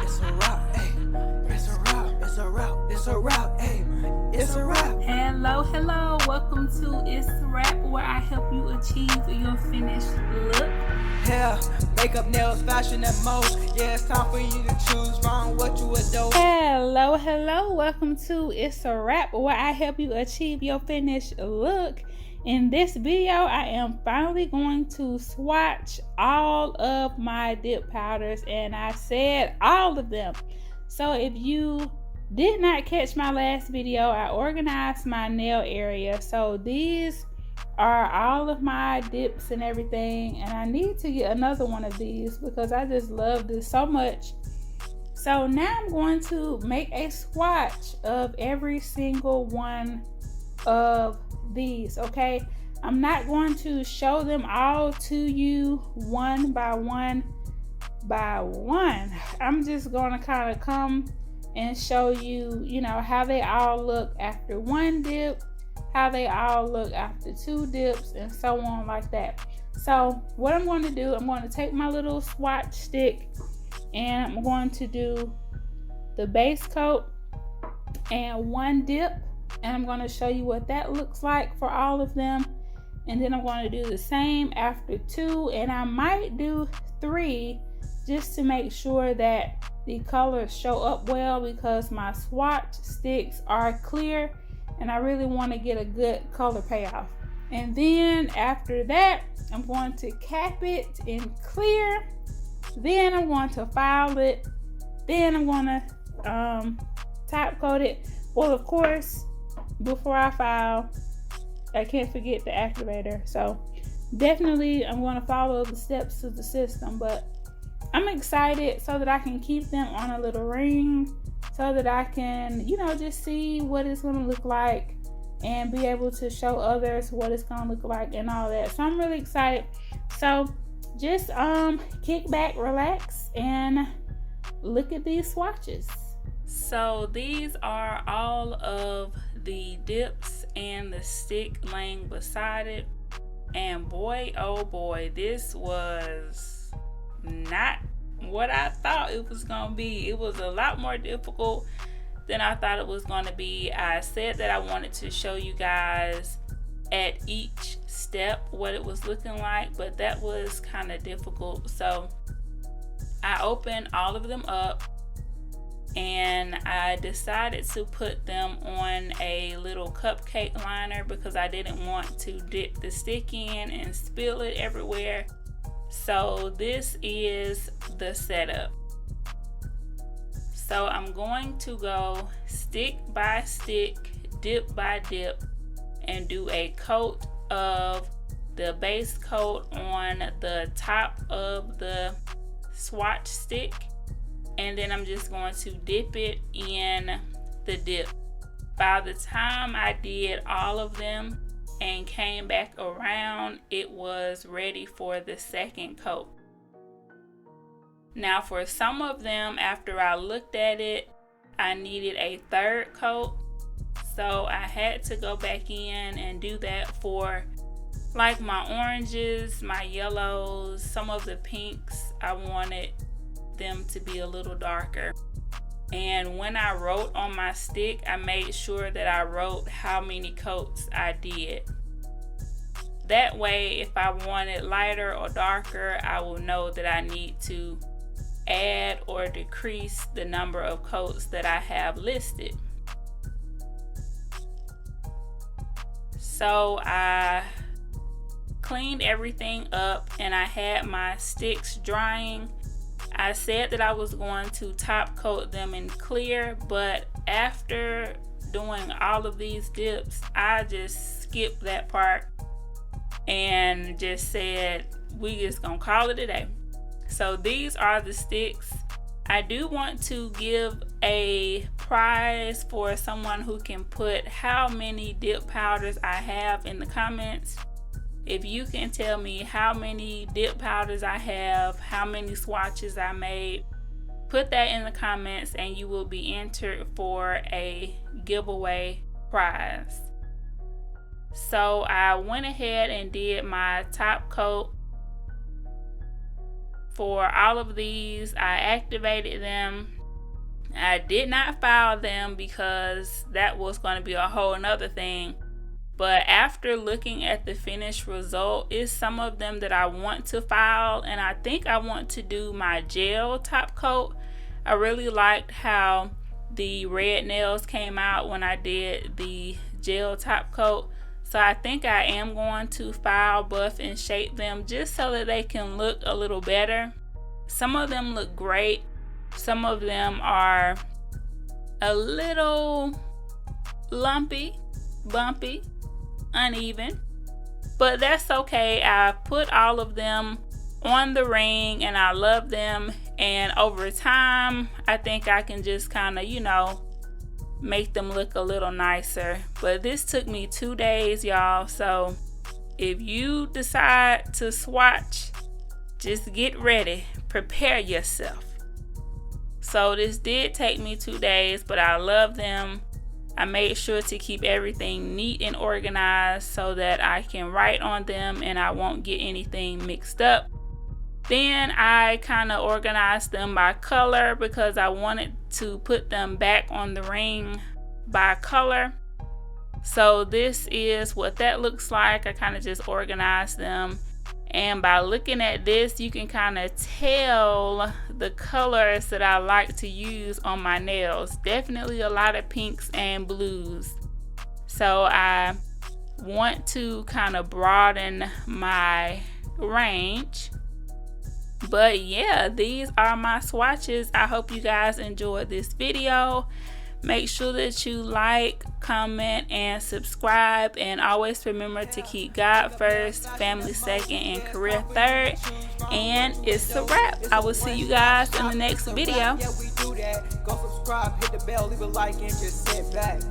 It's a wrap, ayy. It's a wrap, it's a wrap, it's a wrap, ayy. It's a wrap. Hello, welcome to Itz Sirap, where I help you achieve your finished look. Hair, makeup, nails, fashion, and most. Yeah, it's time for you to choose from what you adore. Hello, welcome to Itz Sirap, where I help you achieve your finished look. In this video, I am finally going to swatch all of my dip powders, and I said all of them. So if you did not catch my last video, I organized my nail area. So these are all of my dips and everything, and I need to get another one of these because I just love this so much. So now I'm going to make a swatch of every single one of these. Okay, I'm not going to show them all to you one by one. I'm just going to kind of come and show you, how they all look after one dip, how they all look after two dips, and so on like that. So what I'm going to do, I'm going to take my little swatch stick and I'm going to do the base coat and one dip, and I'm going to show you what that looks like for all of them. And then I'm going to do the same after two, and I might do three just to make sure that the colors show up well, because my swatch sticks are clear and I really want to get a good color payoff. And then after that, I'm going to cap it in clear. Then I'm going to file it. Then I'm going to top coat it. Well, of course, before I file, I can't forget the activator. So definitely I'm going to follow the steps of the system, but I'm excited so that I can keep them on a little ring, so that I can, just see what it's going to look like and be able to show others what it's going to look like and all that. So I'm really excited. So just kick back, relax, and look at these swatches. So these are all of the dips and the stick laying beside it. And boy, oh boy, this was not what I thought it was gonna be. It was a lot more difficult than I thought it was gonna be. I said that I wanted to show you guys at each step what it was looking like, but that was kind of difficult. So I opened all of them up and I decided to put them on a little cupcake liner because I didn't want to dip the stick in and spill it everywhere. So this is the setup. So I'm going to go stick by stick, dip by dip, and do a coat of the base coat on the top of the swatch stick, and then I'm just going to dip it in the dip. By the time I did all of them and came back around, it was ready for the second coat. Now for some of them, after I looked at it, I needed a third coat, so I had to go back in and do that for like my oranges, my yellows, some of the pinks. I wanted them to be a little darker. And when I wrote on my stick, I made sure that I wrote how many coats I did. That way, if I want it lighter or darker, I will know that I need to add or decrease the number of coats that I have listed. So I cleaned everything up and I had my sticks drying. I said that I was going to top coat them in clear, but after doing all of these dips, I just skipped that part and just said, we just gonna call it a day. So these are the sticks. I do want to give a prize for someone who can put how many dip powders I have in the comments. If you can tell me how many dip powders I have, how many swatches I made, put that in the comments and you will be entered for a giveaway prize. So I went ahead and did my top coat. For all of these, I activated them I did not file them because that was going to be a whole nother thing. But after looking at the finished result, it's some of them that I want to file, and I think I want to do my gel top coat. I really liked how the red nails came out when I did the gel top coat. So I think I am going to file, buff, and shape them just so that they can look a little better. Some of them look great. Some of them are a little lumpy, bumpy, uneven, but that's okay. I put all of them on the ring and I love them, and over time I think I can just kind of, you know, make them look a little nicer. But this took me 2 days, y'all, so if you decide to swatch, just get ready, prepare yourself. So this did take me 2 days, but I love them. I made sure to keep everything neat and organized so that I can write on them and I won't get anything mixed up. Then I kind of organized them by color because I wanted to put them back on the ring by color. So this is what that looks like. I kind of just organized them. And by looking at this, you can kind of tell the colors that I like to use on my nails. Definitely a lot of pinks and blues. So I want to kind of broaden my range. But yeah, these are my swatches. I hope you guys enjoyed this video. Make sure that you like, comment, and subscribe. And always remember to keep God first, family second, and career third. And it's a wrap. I will see you guys in the next video. Yeah, we do that. Go subscribe, hit the bell, leave a like, and just sit back.